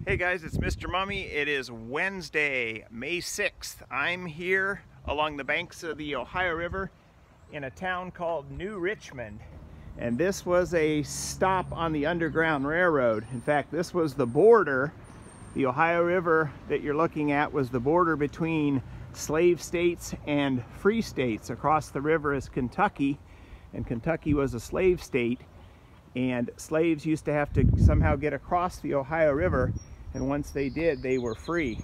Hey guys, it's Mr. Mummy. It is Wednesday, May 6th. I'm here along the banks of the Ohio River in a town called New Richmond. And this was a stop on the Underground Railroad. In fact, this was the border. The Ohio River that you're looking at was the border between slave states and free states. Across the river is Kentucky, and Kentucky was a slave state. And slaves used to have to somehow get across the Ohio River, and once they did, they were free.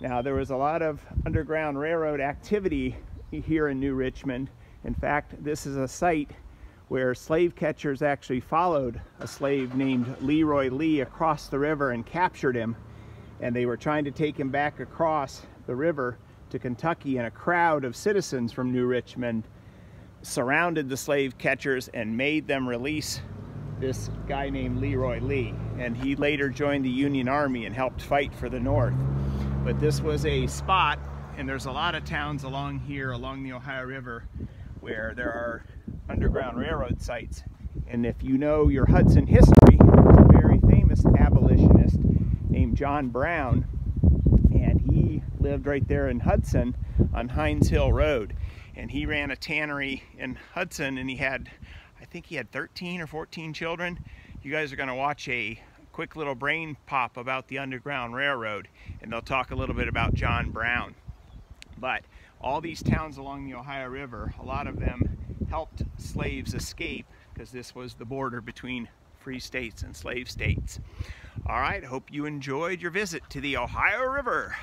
Now, there was a lot of Underground Railroad activity here in New Richmond. In fact, this is a site where slave catchers actually followed a slave named Leroy Lee across the river and captured him, and they were trying to take him back across the river to Kentucky, and a crowd of citizens from New Richmond surrounded the slave catchers and made them release this guy named Leroy Lee, and he later joined the Union Army and helped fight for the North. But this was a spot, and there's a lot of towns along here, along the Ohio River, where there are Underground Railroad sites. And if you know your Hudson history, there's a very famous abolitionist named John Brown, and he lived right there in Hudson on Hines Hill Road. And he ran a tannery in Hudson, and I think he had 13 or 14 children. You guys are going to watch a quick little brain pop about the Underground Railroad, and they'll talk a little bit about John Brown. But all these towns along the Ohio River, a lot of them helped slaves escape, because this was the border between free states and slave states. All right, hope you enjoyed your visit to the Ohio River.